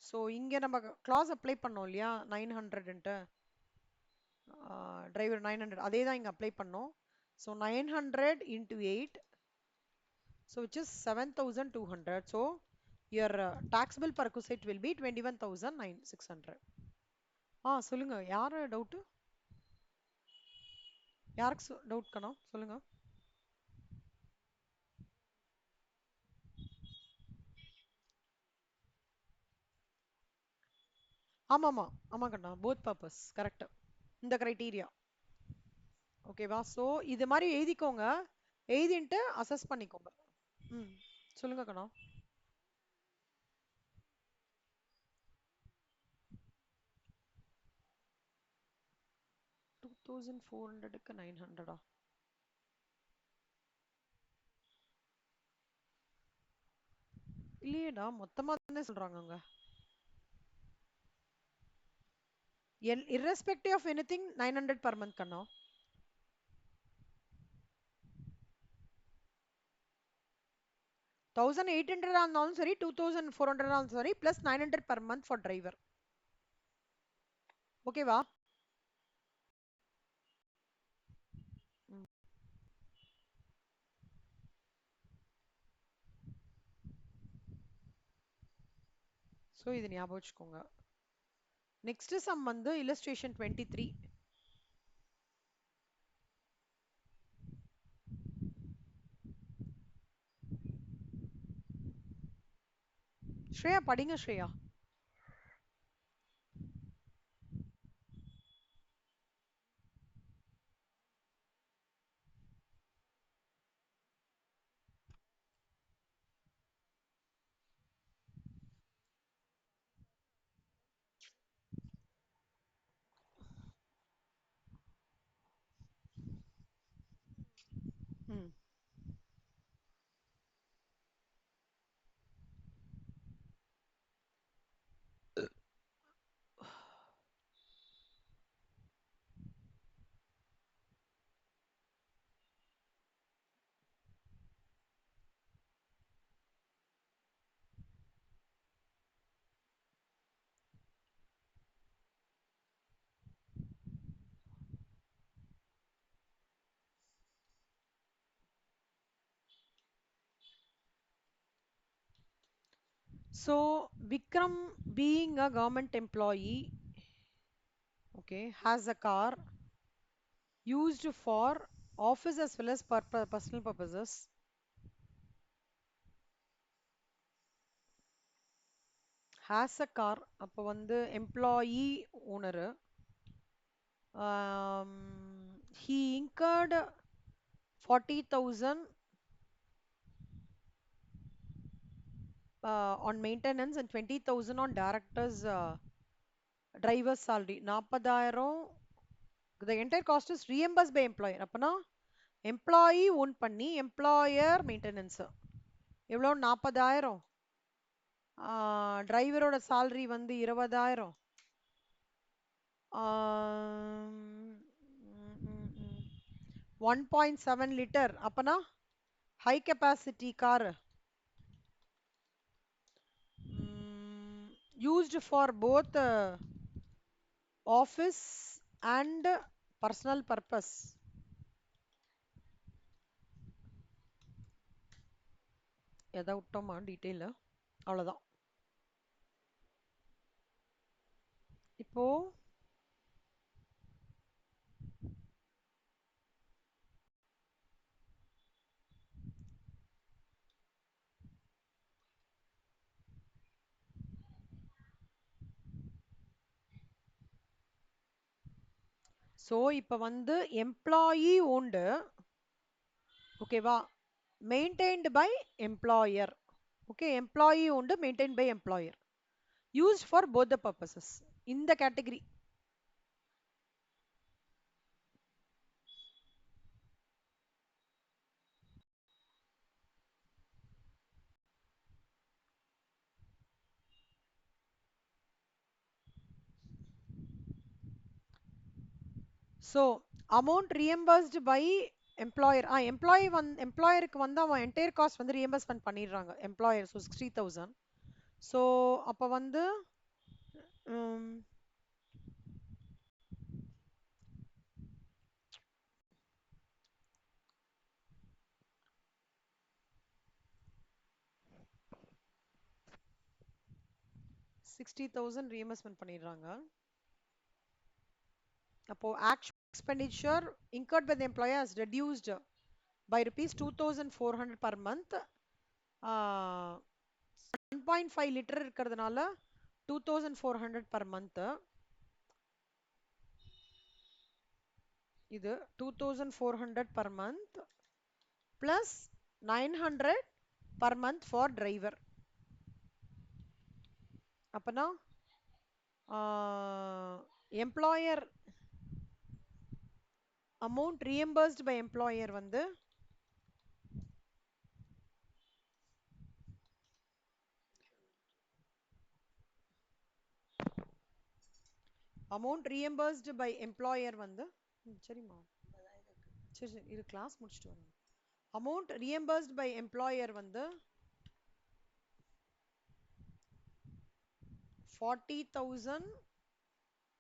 ஸோ இங்க நம்ம கிளாஸ் அப்ளை பண்ணோம் இல்லையா, 900ன்ட்டு டிரைவர் 900, அதே தான் இங்க அப்ளை பண்ணோம். So 900 into 8, so which is 7,200. So your taxable perquisite will be 21,600. சொல்லுங்க, யாரு டவுட்? யாருக்கு டவுட் கண்ணா? சொல்லுங்க. ஆமாமா ஆமா கண்ணா, போத் பர்பஸ் கரெக்ட். இந்த கிரைட்டீரியா ஓகேவா? ஸோ இது மாதிரி எழுதிக்கோங்க, எழுதிட்டு அசஸ் பண்ணிக்கோங்க. ம், சொல்லுங்க கண்ணா. 2400க்கு 900ஆ? இல்லையேடா, மொத்தமா தானே சொல்றாங்க அங்க. irrespective of anything 900 per month கண்ணா. 1800 இருந்தாலும் சரி, 2400 இருந்தாலும் சரி, plus 900 per month for driver. ஓகேவா? ஸோ இது ஞாபகம் வச்சுக்கோங்க. நெக்ஸ்ட் சம் வந்து illustration 23. ஸ்ரேயா படிங்க ஸ்ரேயா. ம், so Vikram, being a government employee, okay, has a car used for office as well as personal purposes. Has a car. அப்போ வந்து employee owner. He incurred 40,000 on maintenance and 20,000 on director's driver's salary. 40,000. The entire cost is reimbursed by employer. அப்பனா employee own பண்ணி employer maintenance. எவ்வளோ 40,000. டிரைவரோட salary வந்து 20,000. 1.7 litre அப்பனா high capacity car used for both office and personal purpose. எதை விட்டோமா detail அவ்வளோதான். இப்போ so இப்போ வந்து எம்ப்ளாயி ஓன்டு ஓகேவா maintained by employer. Okay employee owned maintain by employer used for both the purposes. இந்த category so amount reimbursed by employer எம்ப்ளாயருக்கு வந்து அவன் என்டையர் காஸ்ட் வந்து ரீஎம்பர்ஸ்மெண்ட் பண்ணிடுறாங்க எம்ப்ளாயர். ஸோ 60,000. ஸோ அப்போ வந்து 60,000 ரீஎம்பர்ஸ்மெண்ட் பண்ணிடுறாங்க. அப்போ actual expenditure incurred by the employer is reduced by rupees 2,400 per month. 1.5 litre இருக்கிறதுனால 2,400 per month. இது 2,400 per month plus 900 per month for driver. அப்பனா employer amount reimbursed by employer வந்து amount reimbursed by employer வந்து சரிம்மா சரி இது class முடிச்சுட்டு வரேன். amount reimbursed by employer வந்து 40,000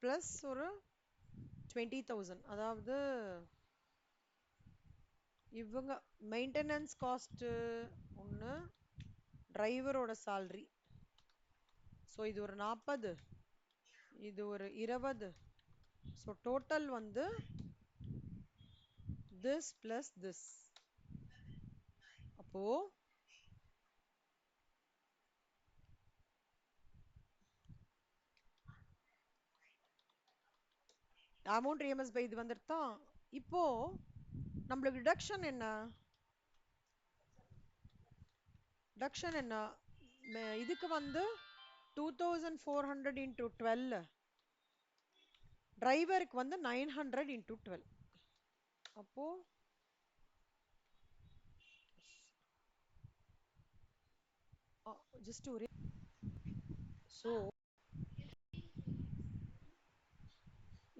plus ஒரு 20,000. அதாவது இவங்க மெயின்டெனன்ஸ் காஸ்ட் ஒன்று டிரைவரோட salary. ஸோ இது ஒரு 40, இது ஒரு 20. ஸோ டோட்டல் வந்து this plus this. அப்போ அமௌண்ட் reimbursed by இது வந்துட்டா. இப்போ நம்மளுக்கு டிடக்ஷன் என்ன இதுக்கு வந்து 2,400 into 12 டிரைவருக்கு வந்து 900 into 12. அப்போ ஜஸ்ட் ஒரு ஸோ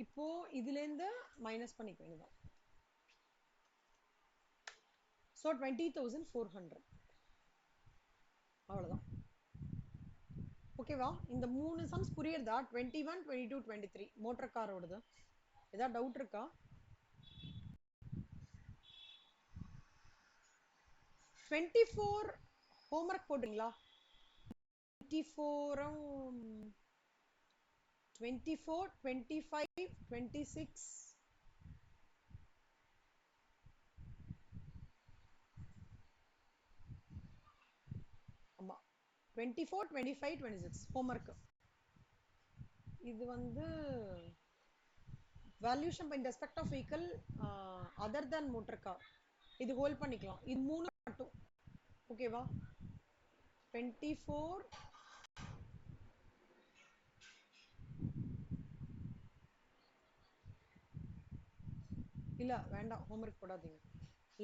இப்போ இதுலேருந்து மைனஸ் பண்ணிக்க வேண்டியதான். ஸோ 20,400 அவ்வளோதான். ஓகேவா? இந்த 3 சம்ஸ் புரியுறதா? 21, 22, 23 மோட்டர் காரோடது. ஏதாவது டவுட் இருக்கா? 24 ஹோம்ஒர்க் போடுறீங்களா? 24, 25, 26 24, 25, 26 homework. இது வந்து valuation in respect of vehicle other than motor car. இது ஹோல்ட் பண்ணிக்கலாம். இது மூணு மட்டும் ஓகேவா? 24 இல்ல வேண்டாம், ஹோம்ஒர்க் போடாதீங்க.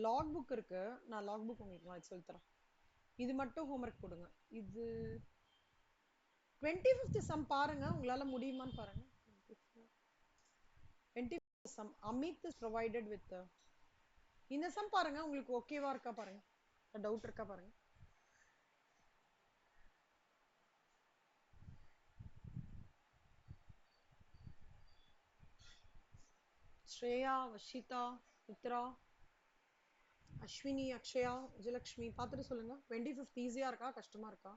லாக் புக் இருக்கு, நான் லாக் புக் உங்களுக்கு நான் சொல்லி தரேன். இது மட்டும் ஹோம்ஒர்க் போடுங்க. இது 25th சம் பாருங்க, உங்களால முடியுமான்னு பாருங்க. 25th sum Amit is provided with இந்த சம் பாருங்க, உங்களுக்கு ஓகேவா இருக்கா பாருங்க, டவுட் இருக்கா பாருங்க. ஸ்ரேயா, வஷிதா, மித்ரா, அஸ்வினி, அக்ஷயா, விஜயலட்சுமி பார்த்துட்டு சொல்லுங்க. 25th ஈஸியா இருக்கா கஷ்டமா இருக்கா?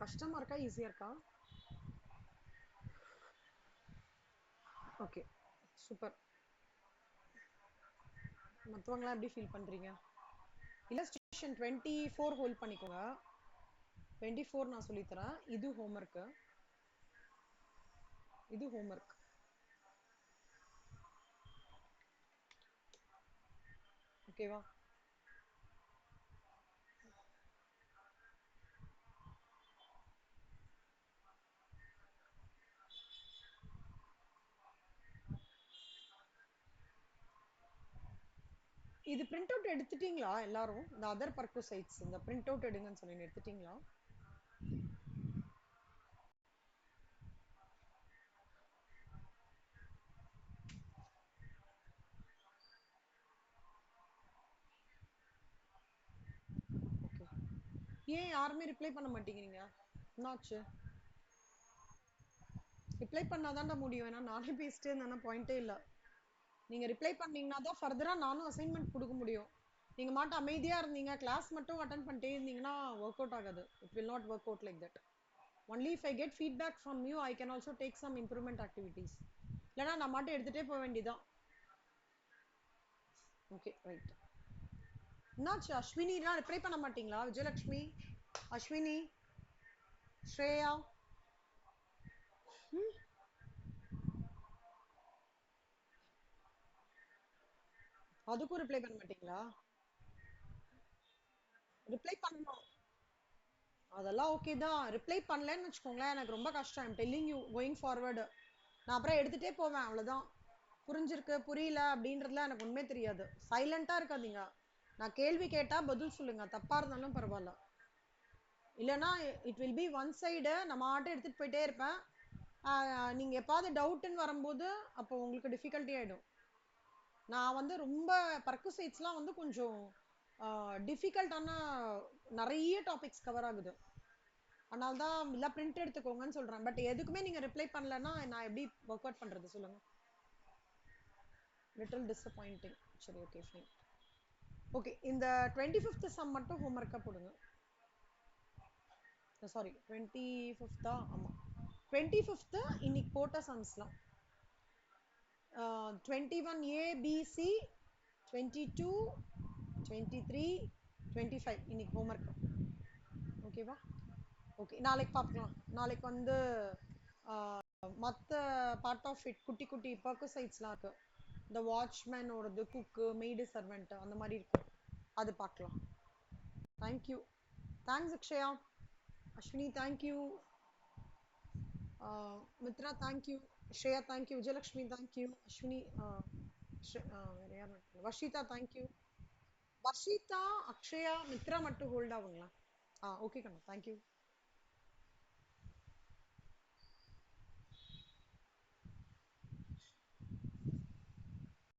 கஷ்டமா இருக்கா ஈஸியா இருக்கா? Okay super. மற்றவங்களாம் எப்படி ஃபீல் பண்றீங்க? இல்லஸ்ட்ரேஷன் 24 ஹோல்ட் பண்ணிக்கோங்க. 24 நான் சொல்லித்தரேன். இது ஹோம்ஒர்க்கு, இது ஹோம்ஒர்க். ஓகேவா? இது பிரிண்ட் அவுட் எடுத்துட்டீங்களா எல்லாரும்? இந்த அதர் பர்கோசைட்ஸ் இந்த பிரிண்ட் அவுட் எடுங்கன்னு சொல்லி எடுத்துட்டீங்களா? ஏன் யாருமே ரிப்ளை பண்ண மாட்டேங்கிறீங்க? என்னாச்சு? ரிப்ளை பண்ணாதான்டா முடியும். ஏன்னா நானே பேசிட்டே இருந்தேன்னா பாயிண்டே இல்லை. நீங்க ரிப்ளை பண்ணீங்கன்னா தான் ஃபர்தரா நானும் அசைன்மெண்ட் கொடுக்க முடியும். நீங்க மாட்ட அமைதியா இருந்தீங்க, கிளாஸ் மட்டும் அட்டன் பண்ணிட்டே இருந்தீங்கன்னா ஒர்க் அவுட் ஆகாது. It will not work out like that. Only if I get feedback from you I can also take some improvement activities. இல்லைனா நான் மட்டும் எடுத்துகிட்டே போக வேண்டியதான். Okay right. என்னாச்சு அஸ்வினிலாம் ரிப்ளை பண்ண மாட்டீங்களா? விஜயலட்சுமி, அஸ்வினி, ஸ்ரேயா, அதுக்கும் ரிப்ளை பண்ண மாட்டீங்களா? ரிப்ளை பண்ணணும், அதெல்லாம் ஓகே தான். ரிப்ளை பண்ணலன்னு வச்சுக்கோங்களேன், எனக்கு ரொம்ப கஷ்டம். I'm telling you going forward. நான் அப்புறம் எடுத்துகிட்டே போவேன், அவ்வளோதான். புரிஞ்சிருக்கு புரியல அப்படின்றதுலாம் எனக்கு உண்மை தெரியாது. சைலண்ட்டாக இருக்காதீங்க. நான் கேள்வி கேட்டால் பதில் சொல்லுங்க, தப்பாக இருந்தாலும் பரவாயில்ல. இல்லைனா it will be one side, நம்ம ஆட்டம் எடுத்துகிட்டு போயிட்டே இருப்பேன். நீங்கள் எப்பாவது டவுட்டுன்னு வரும்போது அப்போ உங்களுக்கு டிஃபிகல்ட்டி ஆகிடும். நான் வந்து ரொம்ப பர்க்குசைட்ஸ்லாம் வந்து கொஞ்சம் டிஃபிகல்ட்டான நிறைய டாபிக்ஸ் கவர் ஆகுது. அதனால தான் இல்லை பிரிண்ட் எடுத்துக்கோங்கன்னு சொல்கிறேன். பட் எதுக்குமே நீங்கள் ரிப்ளை பண்ணலன்னா நான் எப்படி ஒர்க் அவுட் பண்ணுறது சொல்லுங்கள்? Little disappointing. சரி ஓகே ஃபைன். ஓகே, இந்த 25th சம் மட்டும் ஹோம்ஒர்க்காக போடுங்க. சாரி 25th ஆமாம் 25th இன்னைக்கு போட்ட சம்ஸ்லாம் 21A BC 22 23 25 இன்னைக்கு ஹோம்ஒர்க். ஓகேவா? ஓகே நாளைக்கு பார்க்கலாம். நாளைக்கு வந்து மற்ற பார்ட் ஆஃப் இட் குட்டி குட்டி பர்கசைட்ஸ்லாம் இருக்கு. இந்த வாட்ச்மேனோடது, குக்கு, மெய்டு, சர்வெண்ட் அந்த மாதிரி இருக்கு, அது பார்க்கலாம். Thank you. Thanks Akshaya. Ashwini thank you. Mitra thank you. Shreya thank you. Vijayalakshmi thank you. Ashwini வேற யார்? வர்ஷிதா தேங்க்யூ. வர்ஷிதா, அக்ஷயா, மித்ரா மட்டும் ஹோல்ட் ஆகுங்களா? ஓகே கண்ணா தேங்க்யூ.